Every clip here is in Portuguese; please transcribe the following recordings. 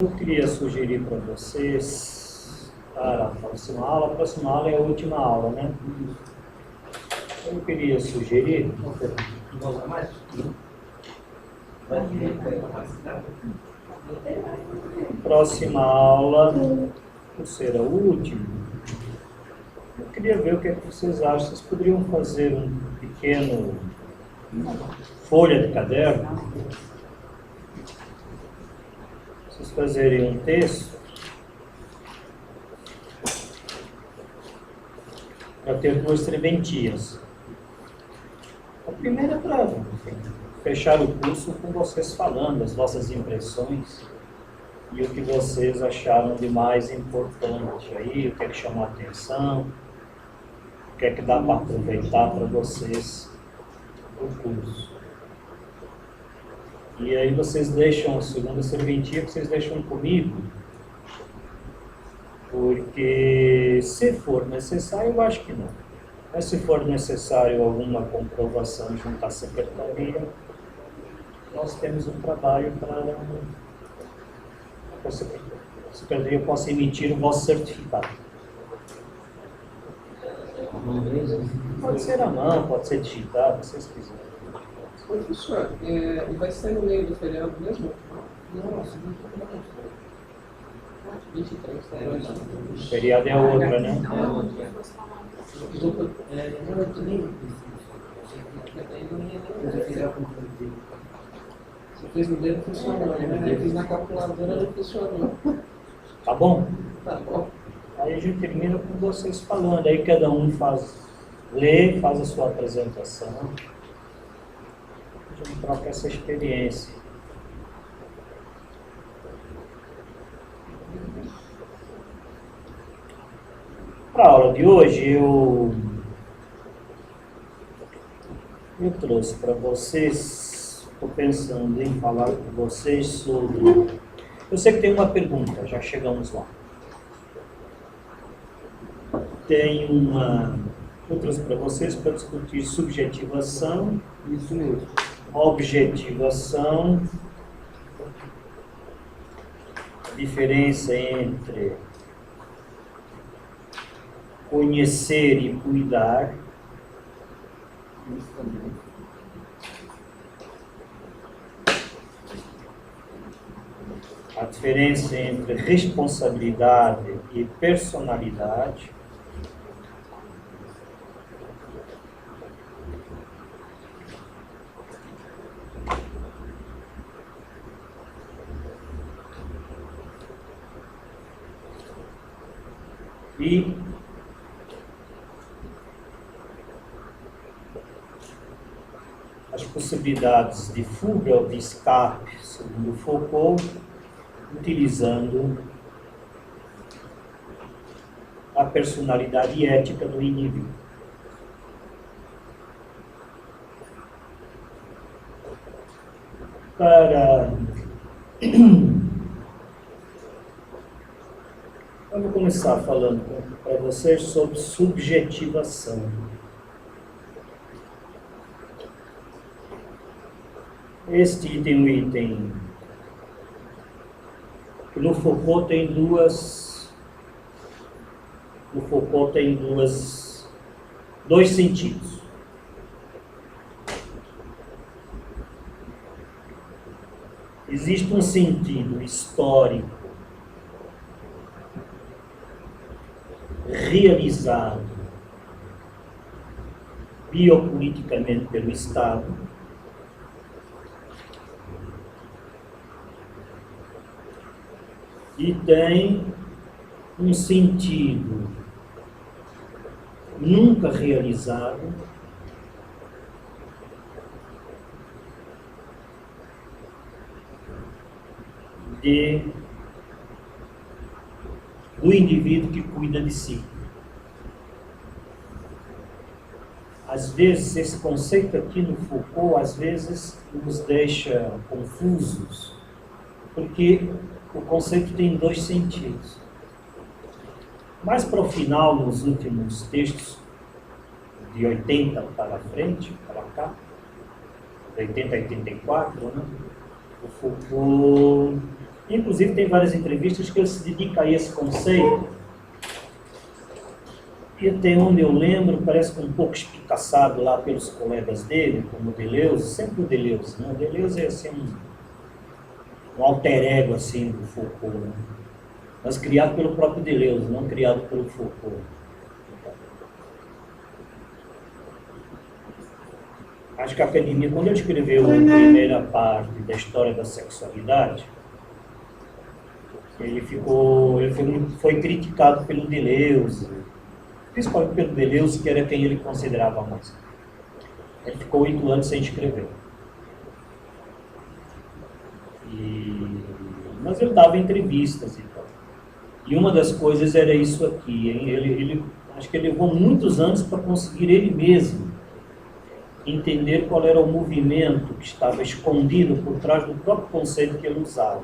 Eu queria sugerir para vocês, para a próxima aula é a última aula, né? Eu queria sugerir, próxima aula, por ser a última, eu queria ver o que é que vocês acham. Vocês poderiam fazer um pequeno folha de caderno, vocês fazerem um texto para ter duas serventias. A primeira é para fechar o curso com vocês falando as vossas impressões e o que vocês acharam de mais importante aí, o que é que chamou a atenção, o que é que dá para aproveitar para vocês o curso. E aí vocês deixam a segunda serventia, vocês deixam comigo, porque se for necessário, eu acho que não. Mas se for necessário alguma comprovação junto à secretaria, nós temos um trabalho para que a secretaria possa emitir o vosso certificado. Pode ser à mão, pode ser digitado, se vocês quiserem. Professor, e vai ser no meio do feriado mesmo? Não, 23, O feriado é outra, né? Você fez no dedo, funcionou, né? Eu fiz na calculadora, não funcionou. Tá bom? Tá bom. Aí a gente termina com vocês falando, aí cada um lê, faz a sua apresentação. A gente troca essa experiência. Para a aula de hoje, eu trouxe para vocês, estou pensando em falar com vocês sobre... Eu sei que tem uma pergunta, já chegamos lá. Eu trouxe para vocês para discutir subjetivação, Isso mesmo. objetivação, a diferença entre conhecer e cuidar, Isso também. a diferença entre responsabilidade e personalidade, e as possibilidades de fuga ou de escape, segundo Foucault, utilizando a personalidade ética do indivíduo. Vamos começar falando para vocês sobre subjetivação. Este item, um item que no Foucault tem dois sentidos. Existe um sentido histórico realizado biopoliticamente pelo Estado, e tem um sentido nunca realizado do indivíduo que cuida de si. Às vezes, esse conceito aqui no Foucault, às vezes, nos deixa confusos, porque o conceito tem dois sentidos. Mais para o final, nos últimos textos, de 80 para frente, para cá, de 80 a 84, né? O Foucault Inclusive, tem várias entrevistas que ele se dedica a esse conceito. E até onde eu lembro, parece que um pouco espicaçado lá pelos colegas dele, como o Deleuze, sempre o Deleuze, né? O Deleuze é assim um alter ego assim, do Foucault, né? Mas criado pelo próprio Deleuze, não criado pelo Foucault. Acho que a academia, quando ele escreveu a primeira parte da história da sexualidade, ele foi criticado pelo Deleuze, principalmente pelo Deleuze, que era quem ele considerava mais. Ele ficou 8 anos sem escrever. Mas ele dava entrevistas e tal. E uma das coisas era isso aqui. Acho que ele levou muitos anos para conseguir ele mesmo entender qual era o movimento que estava escondido por trás do próprio conceito que ele usava.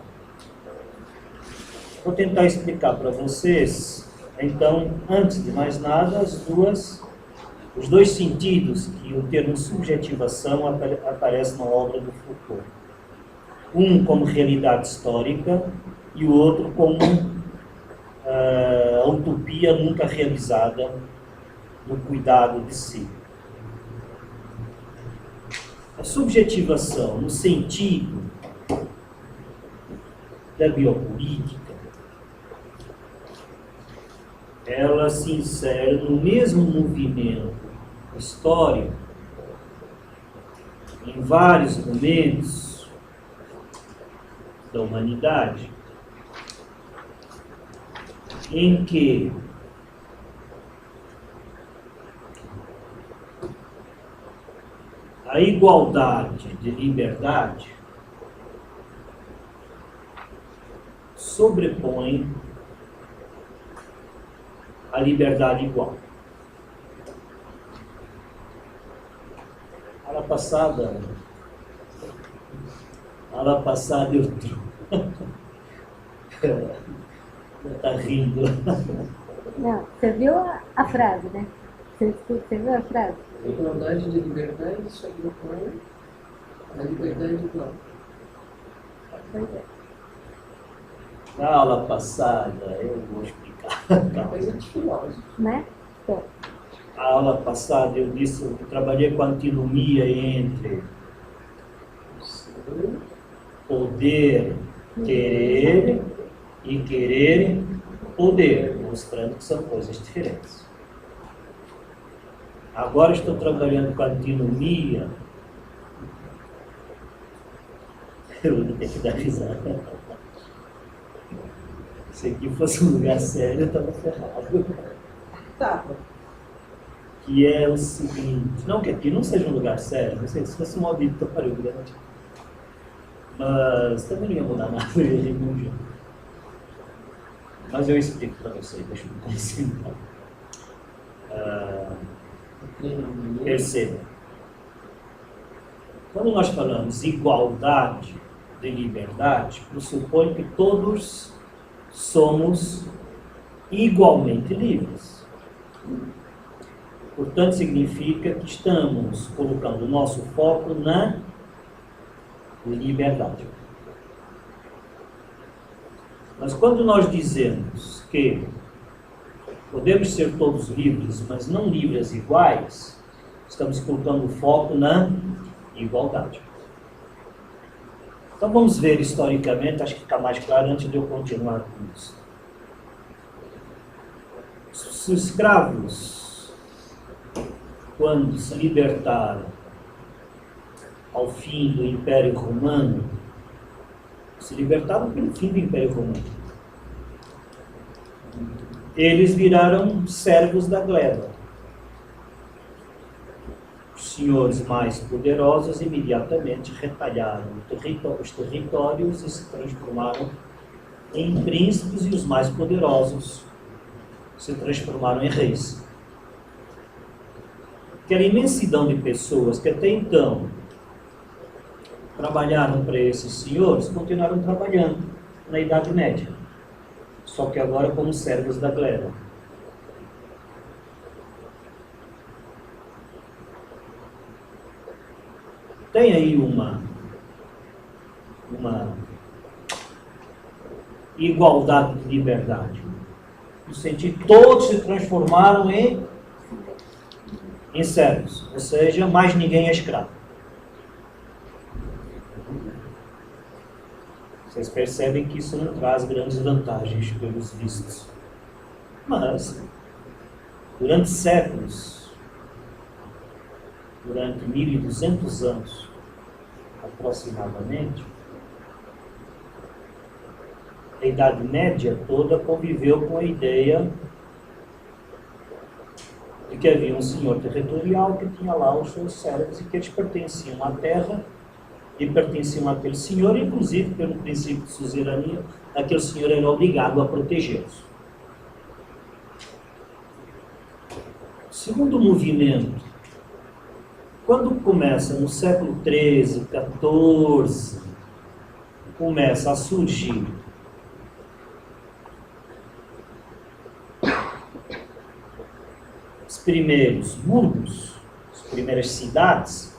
Vou tentar explicar para vocês, então, antes de mais nada, os dois sentidos que o termo subjetivação aparece na obra do Foucault. Um como realidade histórica e o outro como a utopia nunca realizada no cuidado de si. A subjetivação, no sentido da biopolítica, ela se insere no mesmo movimento histórico, em vários momentos da humanidade, em que a igualdade de liberdade sobrepõe a liberdade igual. Aula passada eu está rindo. Não, você viu a frase, né? Você viu a frase? Igualdade de liberdade sobrepõe a liberdade igual. Pois é. Na aula passada, eu vou explicar. Coisa de filósofo. Né? Então, Na aula passada eu disse que trabalhei com a antinomia entre poder, querer e querer, poder, mostrando que são coisas diferentes. Agora estou trabalhando com a antinomia. Eu vou ter que dar risada. Se aqui fosse um lugar sério, eu estava ferrado. Tá. Que é o seguinte, não que aqui não seja um lugar sério, não sei se fosse um auditório grande, mas também não ia mudar nada, eu ia rir muito. Mas eu explico para vocês, deixa eu me concentrar. Perceba, quando nós falamos igualdade de liberdade, pressupõe que todos somos igualmente livres. Portanto, significa que estamos colocando o nosso foco na liberdade. Mas quando nós dizemos que podemos ser todos livres, mas não livres iguais, estamos colocando o foco na igualdade. Então vamos ver historicamente, acho que fica mais claro antes de eu continuar com isso. Os escravos, quando se libertaram ao fim do Império Romano, se libertaram pelo fim do Império Romano. Eles viraram servos da gleba. Os senhores mais poderosos imediatamente retalharam os territórios e se transformaram em príncipes, e os mais poderosos se transformaram em reis. Aquela imensidão de pessoas que até então trabalharam para esses senhores, continuaram trabalhando na Idade Média, só que agora como servos da gleba. Tem aí uma igualdade de liberdade. No sentido, todos se transformaram em servos, ou seja, mais ninguém é escravo. Vocês percebem que isso não traz grandes vantagens pelos vistos. Mas, durante séculos, durante 1200 anos, aproximadamente, a Idade Média toda conviveu com a ideia de que havia um senhor territorial que tinha lá os seus servos e que eles pertenciam à terra e pertenciam àquele senhor, inclusive pelo princípio de suzerania, aquele senhor era obrigado a protegê-los. Segundo movimento, quando começa no século XIII, XIV, começa a surgir os primeiros burgos, as primeiras cidades,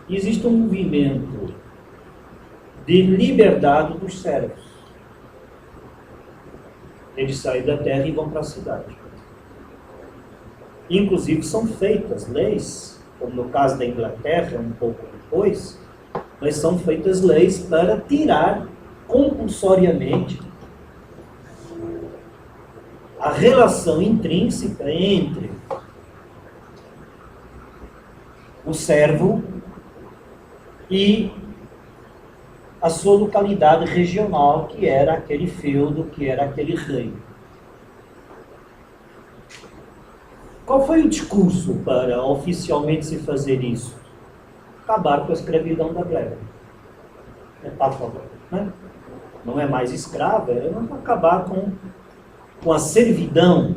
existe um movimento de liberdade dos servos. Eles saem da terra e vão para a cidade. Inclusive são feitas leis, como no caso da Inglaterra, um pouco depois, mas são feitas leis para tirar compulsoriamente a relação intrínseca entre o servo e a sua localidade regional, que era aquele feudo, que era aquele reino. Qual foi o discurso para oficialmente se fazer isso? Acabar com a escravidão da gleba. Metáfora, né? Não é mais escrava, é acabar com a servidão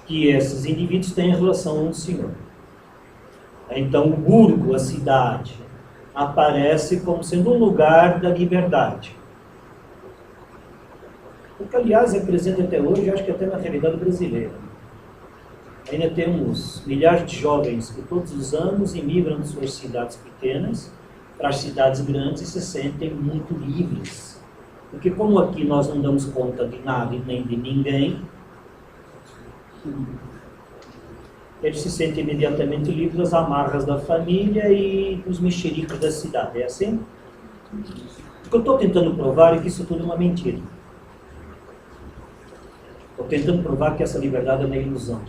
que esses indivíduos têm em relação a um senhor. Então o burgo, a cidade, aparece como sendo um lugar da liberdade. O que, aliás, é presente até hoje, acho que até na realidade brasileira. Ainda temos milhares de jovens que todos os anos imigram de suas cidades pequenas para as cidades grandes e se sentem muito livres. Porque como aqui nós não damos conta de nada e nem de ninguém, eles se sentem imediatamente livres das amarras da família e dos mexericos da cidade. É assim? O que eu estou tentando provar é que isso tudo é uma mentira. Estou tentando provar que essa liberdade é uma ilusão.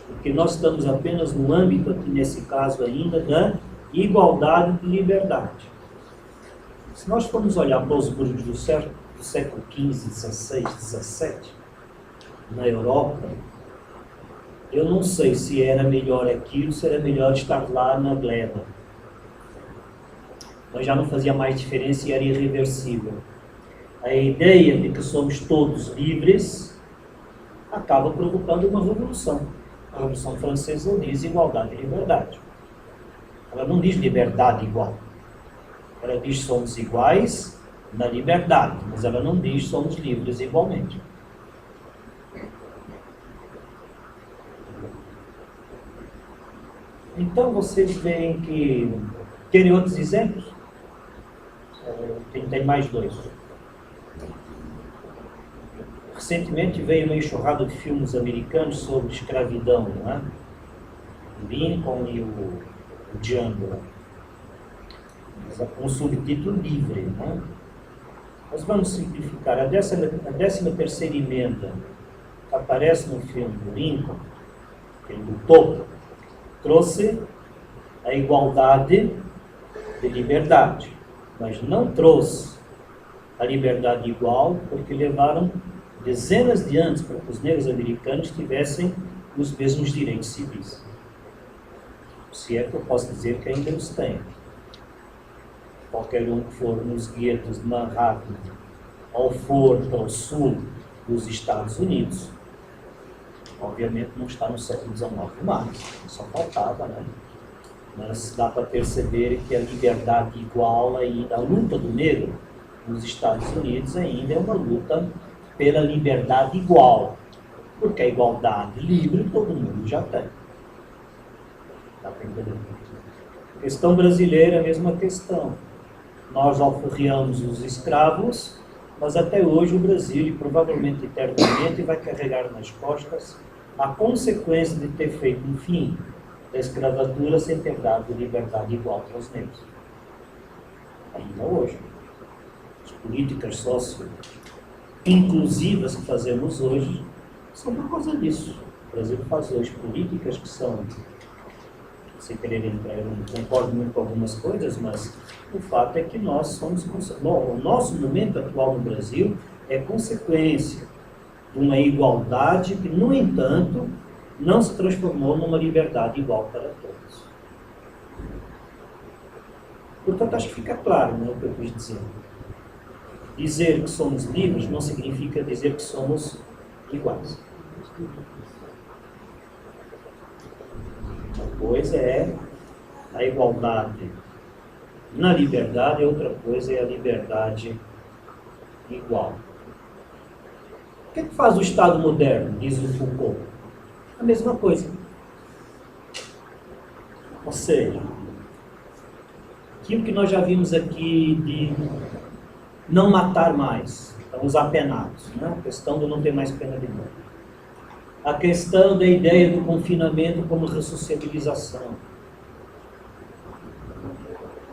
Porque nós estamos apenas no âmbito, aqui nesse caso ainda, da igualdade de liberdade. Se nós formos olhar para os burgos do século XV, XVI, XVII, na Europa, eu não sei se era melhor aquilo, se era melhor estar lá na gleba. Mas já não fazia mais diferença e era irreversível. A ideia de que somos todos livres acaba provocando uma revolução. A Revolução Francesa diz igualdade e liberdade. Ela não diz liberdade igual. Ela diz somos iguais na liberdade, mas ela não diz somos livres igualmente. Então vocês veem que... Querem outros exemplos? Tem mais dois. Recentemente veio uma enxurrada de filmes americanos sobre escravidão, não é? Lincoln e o Django. Com o subtítulo livre, não é? Nós vamos simplificar. A 13ª emenda que aparece no filme do Lincoln, que ele lutou, trouxe a igualdade de liberdade, mas não trouxe a liberdade igual, porque levaram dezenas de anos para que os negros americanos tivessem os mesmos direitos civis. Se é que eu posso dizer que ainda os têm. Qualquer um que for nos guetos de Manhattan ou for para o sul dos Estados Unidos, obviamente não está no século XIX mais, só faltava, né? Mas dá para perceber que a liberdade igual ainda, a luta do negro nos Estados Unidos ainda é uma luta pela liberdade igual, porque a igualdade livre todo mundo já tem. Dá para entender? A questão brasileira é a mesma questão. Nós alforriamos os escravos, mas até hoje o Brasil, e provavelmente eternamente, vai carregar nas costas a consequência de ter feito um fim da escravatura sem ter dado liberdade igual para os negros. Ainda hoje. As políticas socio-inclusivas que fazemos hoje são por causa disso. O Brasil faz hoje políticas que são, sem querer entrar, eu não concordo muito com algumas coisas, mas o fato é que nós somos, o nosso momento atual no Brasil é consequência de uma igualdade que, no entanto, não se transformou numa liberdade igual para todos. Portanto, acho que fica claro, né, o que eu quis dizer. Dizer que somos livres não significa dizer que somos iguais. Uma coisa é a igualdade na liberdade, outra coisa é a liberdade igual. O que faz o Estado moderno, diz o Foucault? A mesma coisa. Ou seja, aquilo que nós já vimos aqui de não matar mais, então os apenados, né? A questão do não ter mais pena de morte. A questão da ideia do confinamento como ressociabilização.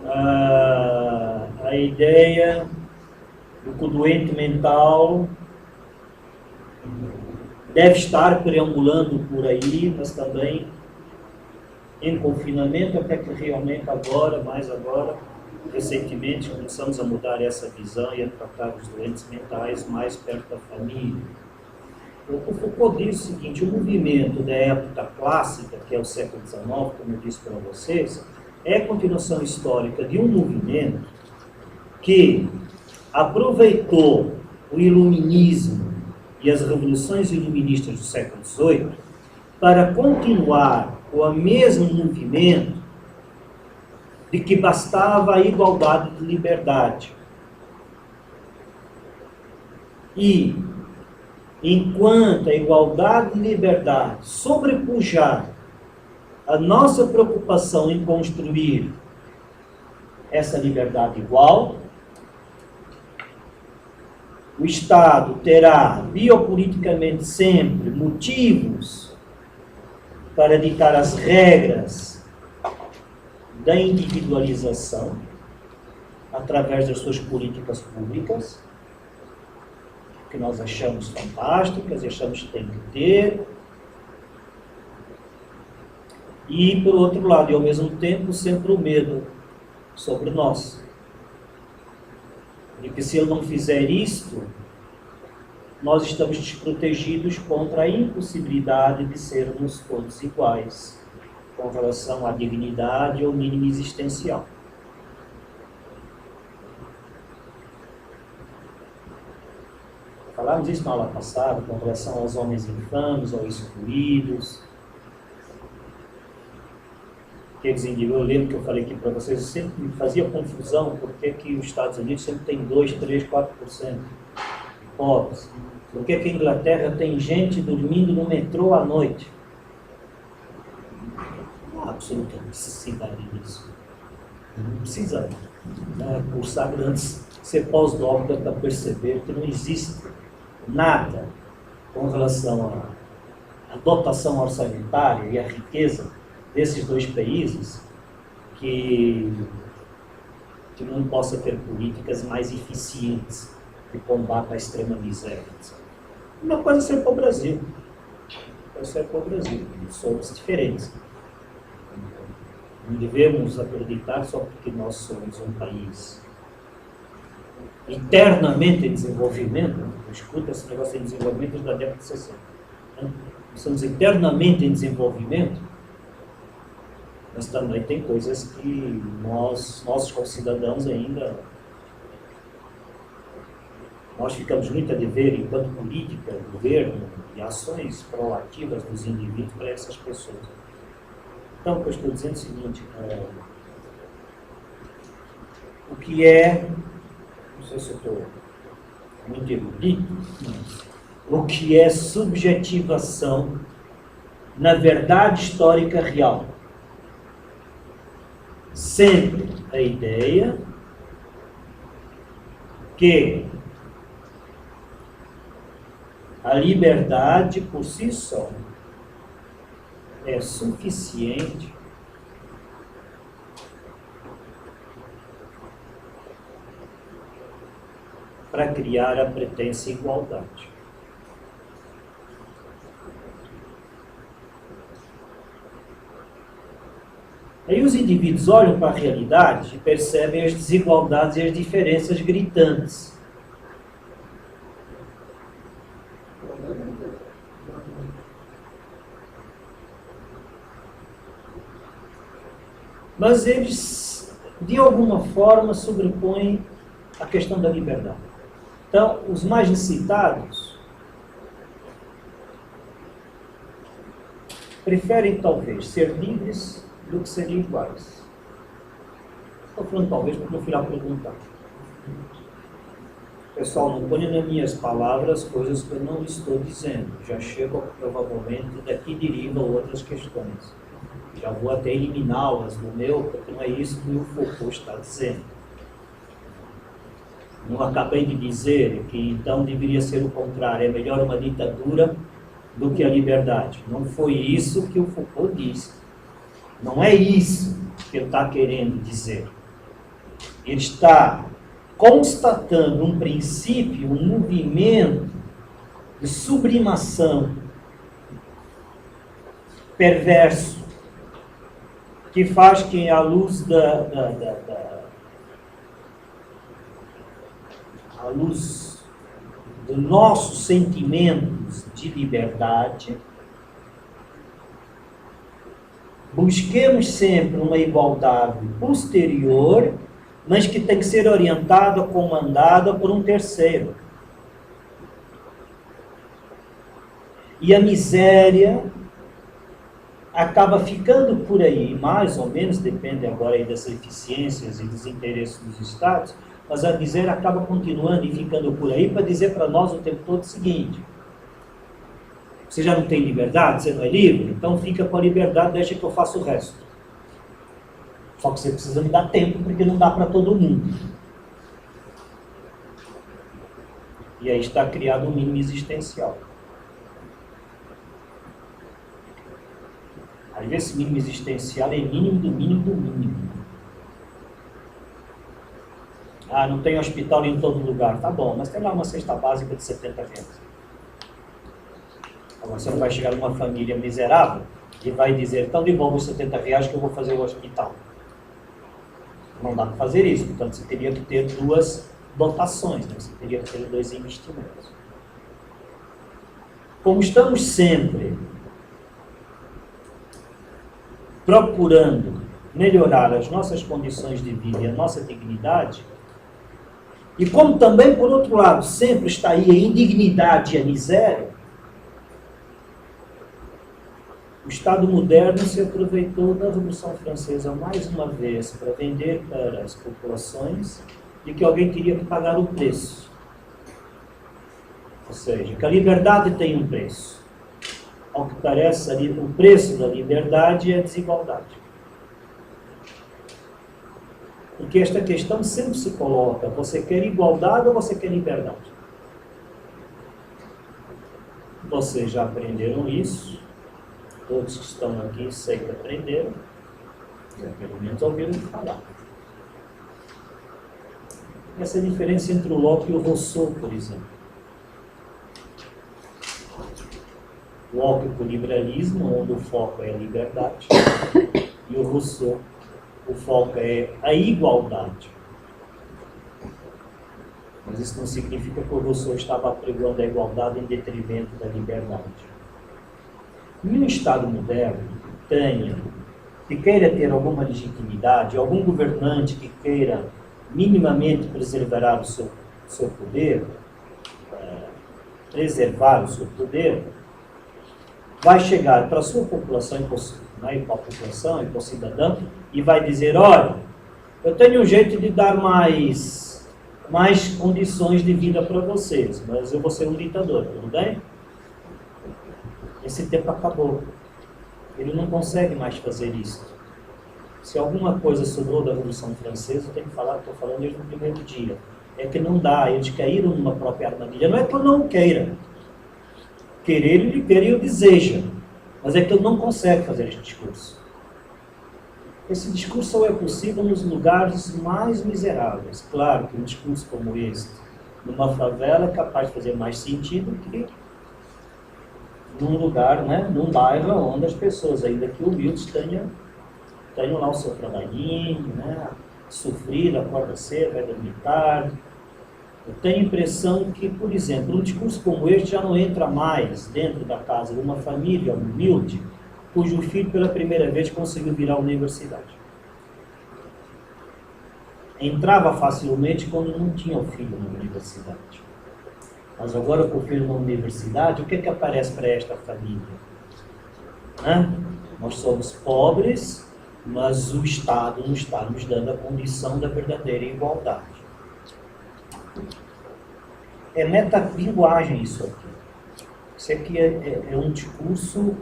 A ideia do que o doente mental deve estar perambulando por aí, mas também em confinamento, até que realmente agora, recentemente, começamos a mudar essa visão e a tratar os doentes mentais mais perto da família. O Foucault diz o seguinte: o movimento da época clássica, que é o século XIX, como eu disse para vocês, é a continuação histórica de um movimento que aproveitou o iluminismo e as revoluções iluministas do século XVIII para continuar com o mesmo movimento de que bastava a igualdade de liberdade. E, enquanto a igualdade de liberdade sobrepujar a nossa preocupação em construir essa liberdade igual, o Estado terá biopoliticamente sempre motivos para ditar as regras da individualização através das suas políticas públicas, que nós achamos fantásticas e achamos que tem que ter. E, por outro lado, e ao mesmo tempo, sempre o medo sobre nós. De que se ele não fizer isto, nós estamos desprotegidos contra a impossibilidade de sermos todos iguais com relação à dignidade ou mínimo existencial. Falámos isso na aula passada, com relação aos homens infames ou excluídos. Eu lembro que eu falei aqui para vocês, eu sempre me fazia confusão porque que os Estados Unidos sempre tem 2, 3, 4% de pobres. Por que a Inglaterra tem gente dormindo no metrô à noite? Não há absoluta necessidade disso. Não precisa, né, cursar grandes, ser pós-doutor para perceber que não existe nada com relação à dotação orçamentária e à riqueza desses dois países que não possa ter políticas mais eficientes de combate à extrema miséria. Uma coisa é ser para o Brasil. Somos diferentes. Não devemos acreditar só porque nós somos um país eternamente em desenvolvimento. Escuta esse negócio de desenvolvimento desde a década de 60. Nós somos eternamente em desenvolvimento, mas também tem coisas que nós como cidadãos ainda, nós ficamos muito a dever enquanto política, governo e ações proativas dos indivíduos para essas pessoas. Então, o que eu estou dizendo é o seguinte, o que é, não sei se eu estou muito erudito, o que é subjetivação na verdade histórica real? sempre a ideia que a liberdade por si só é suficiente para criar a pretensa igualdade. Aí os indivíduos olham para a realidade e percebem as desigualdades e as diferenças gritantes. Mas eles, de alguma forma, sobrepõem a questão da liberdade. Então, os mais necessitados preferem, talvez, ser livres do que serem iguais. Estou falando talvez porque não fui lá perguntar. Pessoal, não ponha nas minhas palavras coisas que eu não estou dizendo. Já chego, provavelmente, daqui derivam outras questões. Já vou até eliminá-las no meu, porque não é isso que o Foucault está dizendo. Não acabei de dizer que então deveria ser o contrário, é melhor uma ditadura do que a liberdade. Não foi isso que o Foucault disse. Não é isso que ele está querendo dizer. Ele está constatando um princípio, um movimento de sublimação perverso que faz que, à luz à luz dos nossos sentimentos de liberdade, busquemos sempre uma igualdade posterior, mas que tem que ser orientada, comandada por um terceiro. E a miséria acaba ficando por aí, mais ou menos, depende agora aí das eficiências e dos interesses dos Estados, mas a miséria acaba continuando e ficando por aí para dizer para nós o tempo todo o seguinte: você já não tem liberdade, você não é livre, então fica com a liberdade, deixa que eu faça o resto. Só que você precisa me dar tempo, porque não dá para todo mundo. E aí está criado um mínimo existencial. Aí esse mínimo existencial é mínimo do mínimo do mínimo. Ah, não tem hospital em todo lugar. Tá bom, mas tem lá uma cesta básica de 70 reais. Agora você não vai chegar numa família miserável e vai dizer, então devolve os 70 reais que eu vou fazer o hospital. Não dá para fazer isso, portanto você teria que ter duas dotações, né? Você teria que ter dois investimentos. Como estamos sempre procurando melhorar as nossas condições de vida e a nossa dignidade, e como também, por outro lado, sempre está aí a indignidade e a miséria, o Estado moderno se aproveitou da Revolução Francesa mais uma vez para vender para as populações de que alguém teria que pagar o preço. Ou seja, que a liberdade tem um preço. Ao que parece, o preço da liberdade é a desigualdade. Porque esta questão sempre se coloca: você quer igualdade ou você quer liberdade? Vocês já aprenderam isso. Todos que estão aqui sei que aprenderam, pelo menos ouviram falar. Essa é a diferença entre o Locke e o Rousseau, por exemplo. O Locke com o liberalismo, onde o foco é a liberdade, e o Rousseau, o foco é a igualdade. Mas isso não significa que o Rousseau estava apregoando a igualdade em detrimento da liberdade. E um Estado moderno que queira ter alguma legitimidade, algum governante que queira minimamente preservar o seu poder, vai chegar para a sua população, né, para a população e para o cidadão, e vai dizer: olha, eu tenho um jeito de dar mais condições de vida para vocês, mas eu vou ser um ditador, tudo bem? Esse tempo acabou. Ele não consegue mais fazer isso. Se alguma coisa sobrou da Revolução Francesa, eu tenho que falar, estou falando desde o primeiro dia. É que não dá, eles caíram numa própria armadilha. Não é que eu não queira. Querer, ele quer e eu deseja. Mas é que ele não consegue fazer este discurso. Esse discurso só é possível nos lugares mais miseráveis. Claro que um discurso como este, numa favela, é capaz de fazer mais sentido que num lugar, né, num bairro onde as pessoas, ainda que humildes, tenham lá o seu trabalhinho, né, sofrido, acorda cedo, vai dormir tarde. Eu tenho a impressão que, por exemplo, um discurso como este já não entra mais dentro da casa de uma família humilde, cujo filho pela primeira vez conseguiu virar a universidade. Entrava facilmente quando não tinha o filho na universidade. Mas agora com o filho na universidade, o que é que aparece para esta família? Né? Nós somos pobres, mas o Estado não está nos dando a condição da verdadeira igualdade. É metalinguagem isso aqui. Isso aqui é um discurso.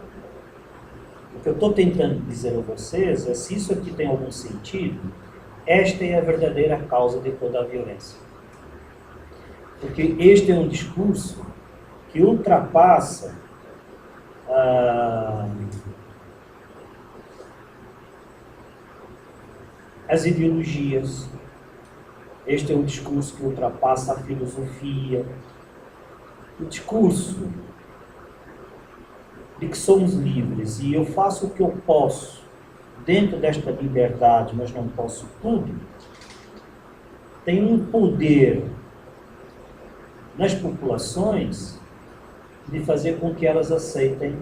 O que eu estou tentando dizer a vocês é, se isso aqui tem algum sentido, esta é a verdadeira causa de toda a violência. Porque este é um discurso que ultrapassa as ideologias. Este é um discurso que ultrapassa a filosofia. O discurso de que somos livres e eu faço o que eu posso dentro desta liberdade, mas não posso tudo, tem um poder nas populações de fazer com que elas aceitem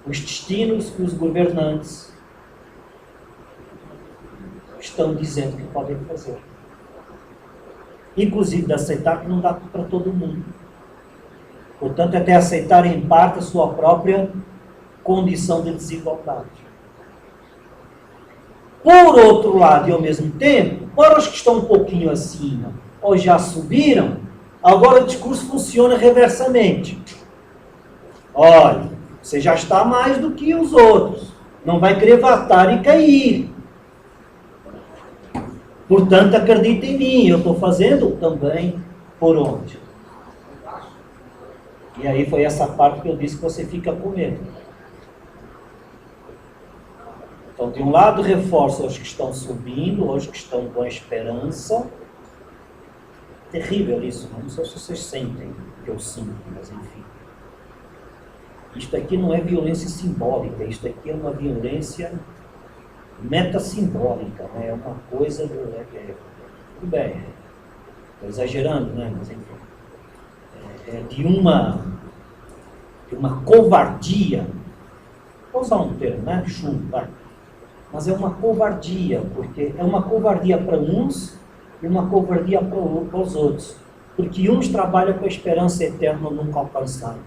os destinos que os governantes estão dizendo que podem fazer. Inclusive de aceitar que não dá para todo mundo. Portanto, até aceitar em parte a sua própria condição de desigualdade. Por outro lado, e ao mesmo tempo, para os que estão um pouquinho acima, ou já subiram, agora o discurso funciona reversamente. Olha, você já está mais do que os outros. Não vai querer vatar e cair. Portanto, acredita em mim, eu estou fazendo também por onde? E aí foi essa parte que eu disse que você fica com medo. Então, de um lado, reforça os que estão subindo, os que estão com a esperança. Terrível isso, não sei se vocês sentem o que eu sinto, mas enfim. Isto aqui não é violência simbólica, isto aqui é uma violência metassimbólica, né? É uma coisa tudo bem, estou exagerando, né? Mas enfim, é de uma covardia, vou usar um termo, né? Chumbo, vai. Mas é uma covardia, porque é uma covardia para uns e uma covardia para os outros, porque uns trabalham com a esperança eterna nunca alcançada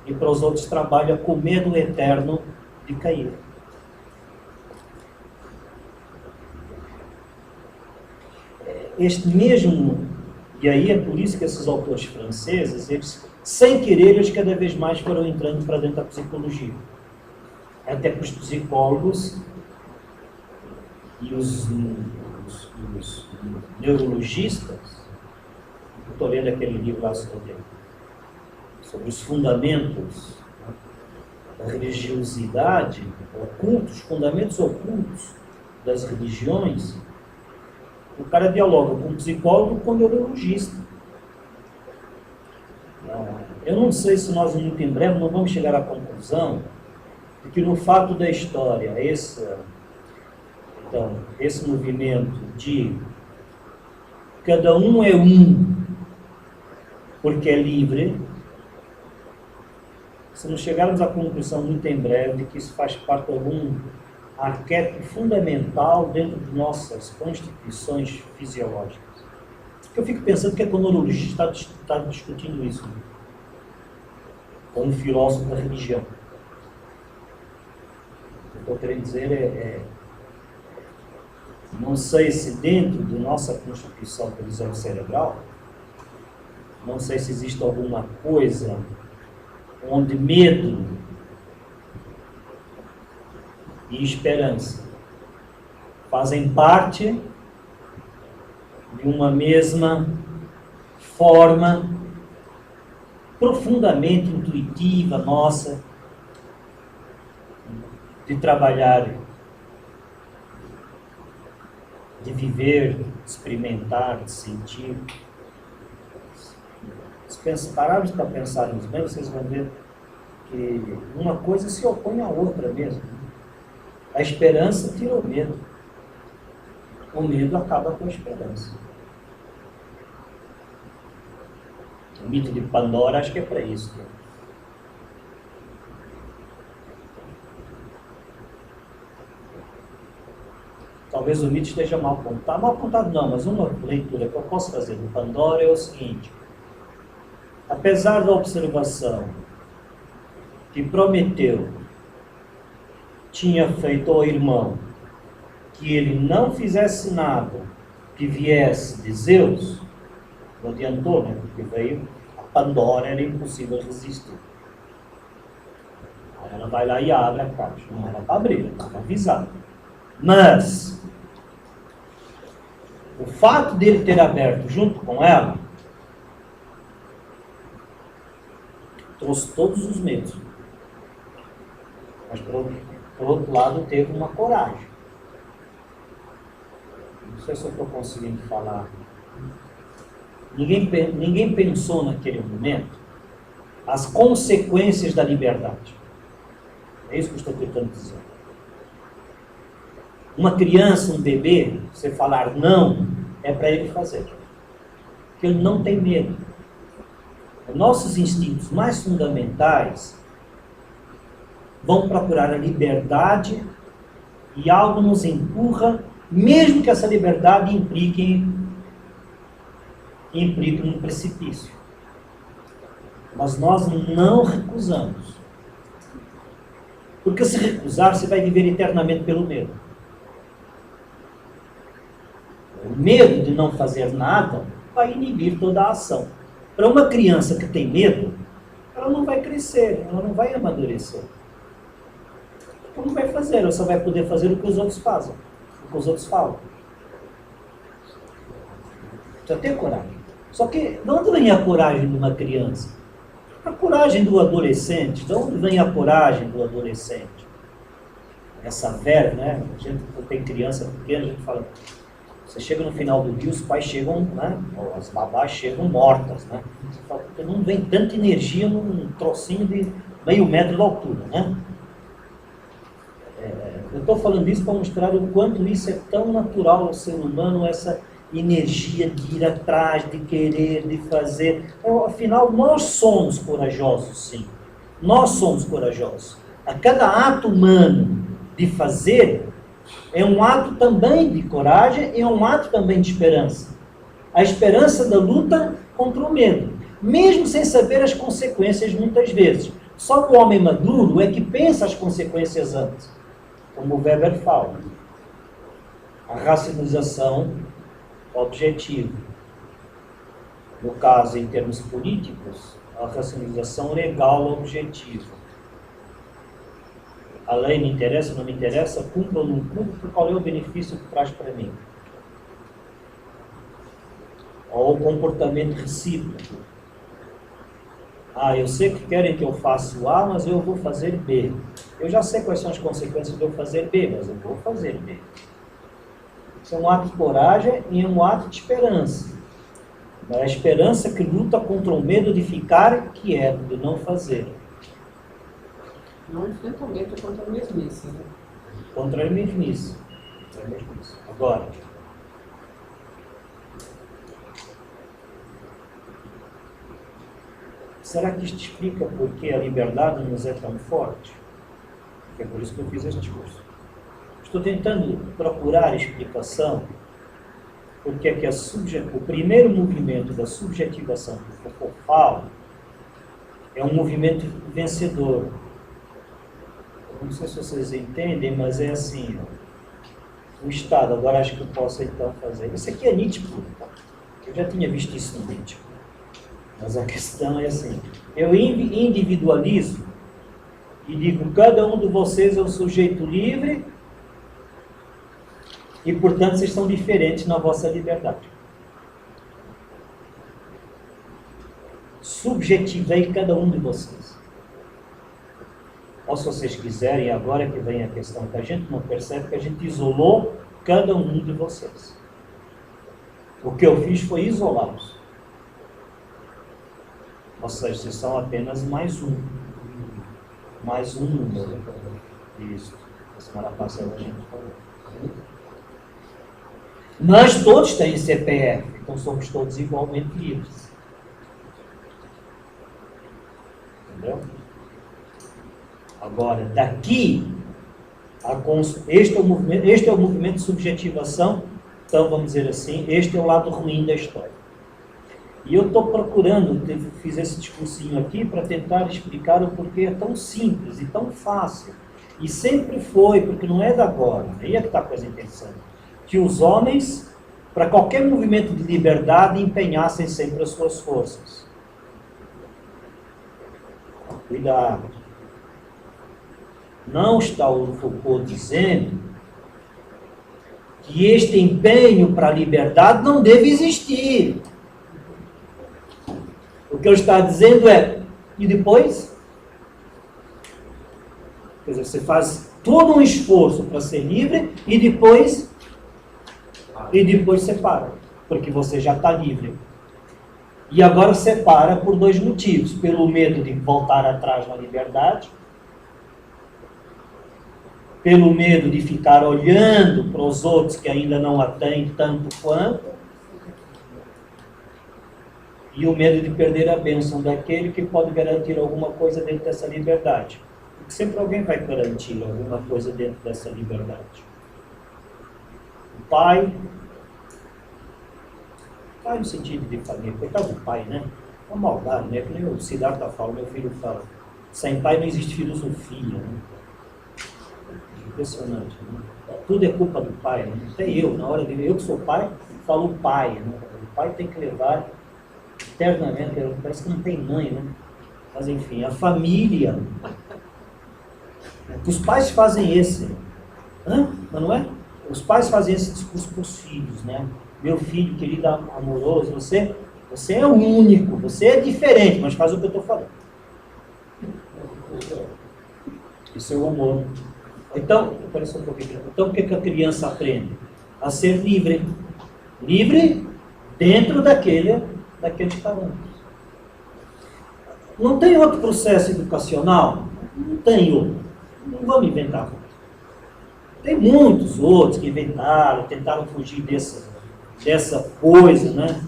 e para os outros trabalham com medo eterno de cair. Este mesmo, e aí é por isso que esses autores franceses, eles, sem querer, eles cada vez mais foram entrando para dentro da psicologia. Até que os psicólogos e os neurologistas, estou lendo aquele livro lá sobre os fundamentos da religiosidade, ocultos, fundamentos ocultos das religiões. O cara dialoga com o psicólogo e com o neurologista. Eu não sei se nós, muito em breve, não vamos chegar à conclusão de que no fato da história, esse movimento de cada um é um porque é livre, se não chegarmos à conclusão muito em breve de que isso faz parte de algum arquétipo fundamental dentro de nossas constituições fisiológicas. Eu fico pensando que a neurologista está discutindo isso com um filósofo da religião. O que eu estou querendo dizer não sei se dentro de nossa constituição, por exemplo, cerebral, não sei se existe alguma coisa onde medo e esperança fazem parte de uma mesma forma profundamente intuitiva nossa de trabalhar, de viver, de experimentar, de sentir. Se pararmos para pensarmos bem, vocês vão ver que uma coisa se opõe à outra mesmo. A esperança tira o medo. O medo acaba com a esperança. O mito de Pandora acho que é para isso. Talvez o mito esteja mal contado. Mal contado não, mas uma leitura que eu posso fazer do Pandora é o seguinte. Apesar da observação que Prometeu tinha feito ao irmão que ele não fizesse nada que viesse de Zeus, não adiantou, né? Porque veio a Pandora, era impossível resistir. Aí ela vai lá e abre a caixa. Não era para abrir, ela estava avisada. Mas o fato dele ter aberto junto com ela trouxe todos os medos. Mas, por outro lado, teve uma coragem. Não sei se eu estou conseguindo falar. Ninguém pensou naquele momento as consequências da liberdade. É isso que eu estou tentando dizer. Uma criança, um bebê, você falar não, é para ele fazer. Porque ele não tem medo. Nossos instintos mais fundamentais vão procurar a liberdade e algo nos empurra, mesmo que essa liberdade implique num precipício. Mas nós não recusamos. Porque se recusar, você vai viver eternamente pelo medo. O medo de não fazer nada vai inibir toda a ação. Para uma criança que tem medo, ela não vai crescer, ela não vai amadurecer. Ela não vai fazer, ela só vai poder fazer o que os outros fazem, o que os outros falam. Precisa ter coragem. Só que, de onde vem a coragem de uma criança? A coragem do adolescente. De onde vem a coragem do adolescente? Essa verve, né? A gente, quando tem criança pequena, a gente fala... Você chega no final do dia, os pais chegam, né? As babás chegam mortas, né? Você fala, porque não vem tanta energia num trocinho de meio metro de altura, né? Eu estou falando isso para mostrar o quanto isso é tão natural ao ser humano, essa energia de ir atrás, de querer, de fazer. Então, afinal, nós somos corajosos, sim. Nós somos corajosos. A cada ato humano de fazer é um ato também de coragem e é um ato também de esperança. A esperança da luta contra o medo, mesmo sem saber as consequências muitas vezes. Só o homem maduro é que pensa as consequências antes, como o Weber fala. A racionalização objetiva. No caso, em termos políticos, a racionalização legal objetiva. A lei me interessa, não me interessa, cumpro ou não cumpro, qual é o benefício que traz para mim? Ou o comportamento recíproco. Eu sei que querem que eu faça A, mas eu vou fazer B. Eu já sei quais são as consequências de eu fazer B, mas eu vou fazer B. Isso é um ato de coragem e é um ato de esperança. É a esperança que luta contra o medo de ficar quieto, de não fazer. Não enfrentamento contra a mesmice, né? Contra a mesmice. Agora, será que isto explica por que a liberdade nos é tão forte? É por isso que eu fiz este curso. Estou tentando procurar explicação porque é que o primeiro movimento da subjetivação que o Foucault fala é um movimento vencedor. Não sei se vocês entendem, mas é assim, o Estado, agora acho que eu posso então fazer. Isso aqui é Nietzsche puro, tá? Eu já tinha visto isso no Nietzsche. Mas a questão é assim, eu individualizo e digo, cada um de vocês é um sujeito livre E, portanto, vocês são diferentes na vossa liberdade. Subjetivei cada um de vocês. Ou se vocês quiserem, agora que vem a questão que a gente não percebe, que a gente isolou cada um de vocês. O que eu fiz foi isolá-los. Ou seja, vocês são apenas mais um. Mais um número. Isso. A semana passada a gente falou. Mas todos têm CPF, então somos todos igualmente livres. Entendeu? Agora, daqui, este é o movimento de subjetivação, então vamos dizer assim, este é o lado ruim da história. E eu estou procurando, fiz esse discursinho aqui para tentar explicar o porquê é tão simples e tão fácil. E sempre foi, porque não é de agora, aí é que está a coisa interessante, que os homens, para qualquer movimento de liberdade, empenhassem sempre as suas forças. Cuidado. Não está o Foucault dizendo que este empenho para a liberdade não deve existir. O que ele está dizendo é, e depois? Quer dizer, você faz todo um esforço para ser livre e depois você para, porque você já está livre. E agora você para por dois motivos. Pelo medo de voltar atrás na liberdade, pelo medo de ficar olhando para os outros que ainda não a têm tanto quanto, e o medo de perder a bênção daquele que pode garantir alguma coisa dentro dessa liberdade. Porque sempre alguém vai garantir alguma coisa dentro dessa liberdade. O pai no sentido de família, coitado do pai, né? É uma maldade, né? Que nem o Siddhartha fala, meu filho fala, sem pai não existe filosofia, né? Impressionante, né? Tudo é culpa do pai, né? Até eu, na hora de eu que sou pai, falo pai, né? O pai tem que levar eternamente, parece que não tem mãe, né? Mas enfim, a família, os pais fazem esse, mas não é? Os pais fazem esse discurso para os filhos, né? Meu filho, querido, amoroso, você é o único, você é diferente, mas faz o que eu estou falando. Isso é o amor. Então, o que a criança aprende? A ser livre. Livre dentro daqueles parâmetros. Não tem outro processo educacional? Não tem outro. Não vamos inventar outro. Tem muitos outros que inventaram, tentaram fugir dessa coisa, né?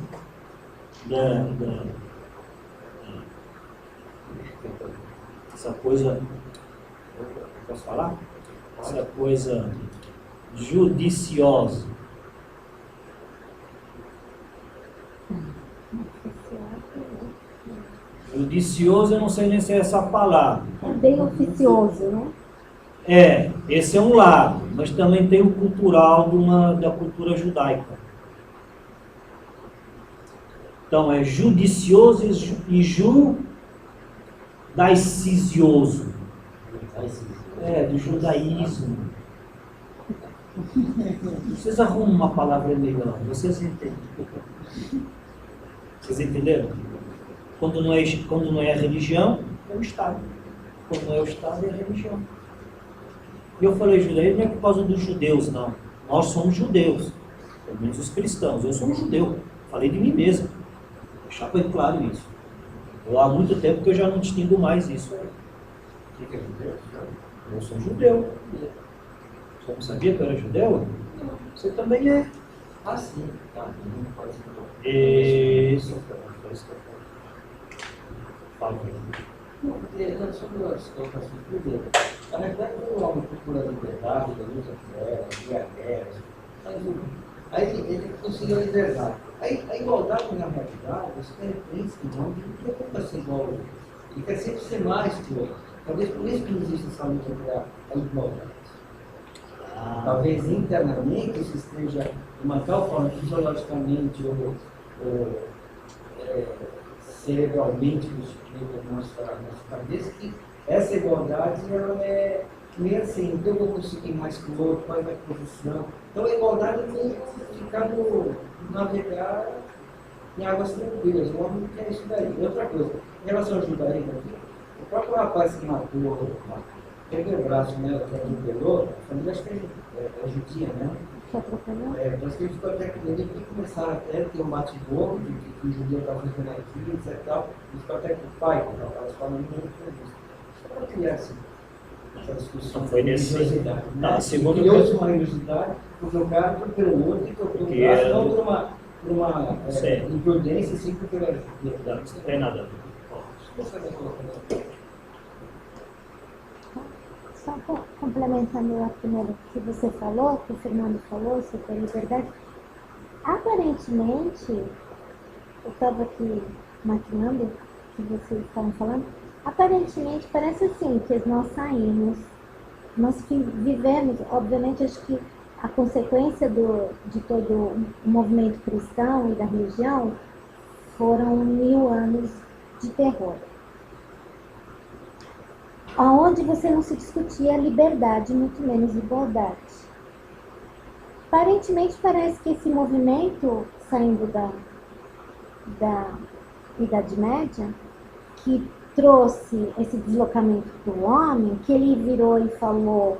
Essa coisa, posso falar? Essa coisa judiciosa. Judicioso, eu não sei nem se é essa palavra. É bem oficioso, né? Esse é um lado, mas também tem o cultural da cultura judaica. Então, é judicioso e judaicioso. Do judaísmo. Vocês arrumam uma palavra melhor, vocês entendem. Vocês entenderam? Quando não é a religião, é o Estado. Quando não é o Estado, é a religião. E eu falei judaísmo não é por causa dos judeus, não. Nós somos judeus. Pelo menos os cristãos. Eu sou um judeu. Falei de mim mesmo. Deixar bem claro isso. Há muito tempo que eu já não distingo mais isso. O que é judeu? Eu sou judeu. Você não sabia que eu era judeu? Você também é. Ah, sim. Isso. Fala. Não, sobre as colocações, primeiro, na verdade, o homem procura a liberdade, da luta de guerra, aí ele conseguiu a liberdade. Aí a igualdade, na realidade, você tem referência que não quer ser igual ao outro. Ele quer sempre ser mais que o outro. Talvez por isso que não existe essa luta para a igualdade. Talvez internamente isso esteja de uma tal forma, fisiologicamente ou cerebralmente constituída na nossa cabeça, que essa igualdade ela é meio assim, então eu vou conseguir mais que o outro, mais posição. Então a igualdade tem que ficar no navegar em águas tranquilas. O homem não quer isso daí. E outra coisa, em relação ao judaísmo aqui, o próprio rapaz que matou, perdeu o braço, né, que atropelou, a família acho que é judia, né? Que atropelou? Parece que ele ficou até que ele começaram até a ter um bate-boca de que o judeu estava fazendo aquilo, etc. Ele ficou até com o pai, que estava falando muito isso. Só para criar assim, essa discussão. Não foi nesse. Religiosidade, né? Não, segundo criou-se uma religiosidade, porque o cara pelo outro e cortou o braço, não por uma imprudência, sim, porque ele era judeu. Não tem nada a ver. Só complementando a primeira que você falou, que o Fernando falou sobre a liberdade, aparentemente, eu estava aqui maquinando o que vocês estavam falando, aparentemente parece assim, que nós saímos, nós vivemos, obviamente acho que a consequência de todo o movimento cristão e da religião foram 1000 anos de terror, onde você não se discutia liberdade, muito menos igualdade. Aparentemente parece que esse movimento saindo da Idade Média, que trouxe esse deslocamento do homem, que ele virou e falou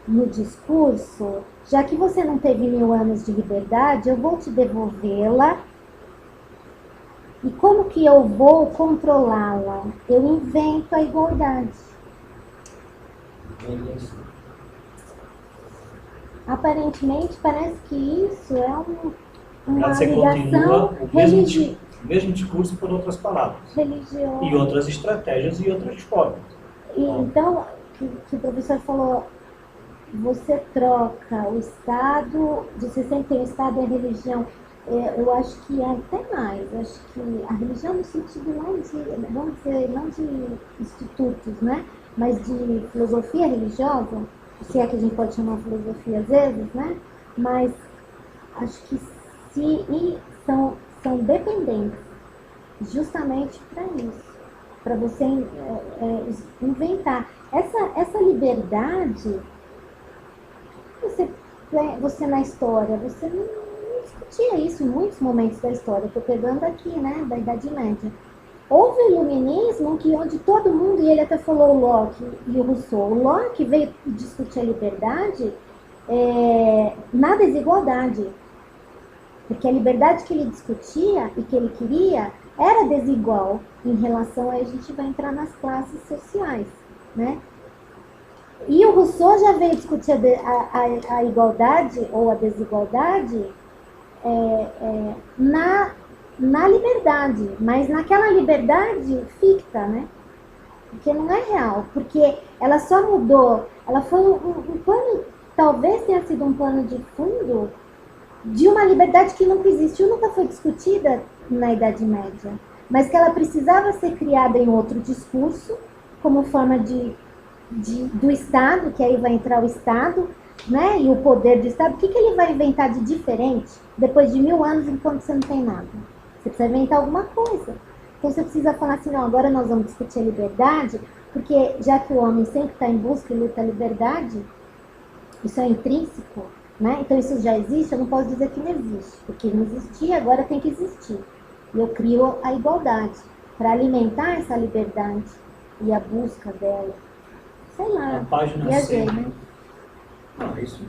no discurso, já que você não teve 1000 anos de liberdade, eu vou te devolvê-la. E como que eu vou controlá-la? Eu invento a igualdade. Aparentemente, parece que isso é uma Você ligação continua o mesmo discurso por outras palavras. religiosa. E outras estratégias e outras formas. Então, que o professor falou, você troca o Estado, você sempre tem o Estado e a religião. Eu acho que é até mais. Eu acho que a religião no sentido não de, vamos dizer, não de institutos, né? Mas de filosofia religiosa, se é que a gente pode chamar filosofia às vezes, né? Mas acho que são dependentes justamente para isso, para você inventar. Essa liberdade, você na história, você não discutia isso em muitos momentos da história. Estou pegando aqui, né, da Idade Média. Houve o iluminismo onde todo mundo, e ele até falou o Locke e o Rousseau, o Locke veio discutir a liberdade na desigualdade. Porque a liberdade que ele discutia e que ele queria era desigual em relação a gente vai entrar nas classes sociais, né? E o Rousseau já veio discutir a igualdade ou a desigualdade na liberdade, mas naquela liberdade ficta, né? Porque não é real, porque ela só mudou, ela foi um plano, talvez tenha sido um plano de fundo de uma liberdade que nunca existiu, nunca foi discutida na Idade Média, mas que ela precisava ser criada em outro discurso, como forma do Estado, que aí vai entrar o Estado, né, e o poder do Estado. O que ele vai inventar de diferente depois de 1000 anos enquanto você não tem nada? Você precisa inventar alguma coisa. Então você precisa falar assim, não, agora nós vamos discutir a liberdade, porque já que o homem sempre está em busca e luta a liberdade, isso é intrínseco, né? Então isso já existe, eu não posso dizer que não existe, porque não existia, agora tem que existir. E eu crio a igualdade para alimentar essa liberdade e a busca dela. Sei lá, Na página viajei, 100. né? Não, isso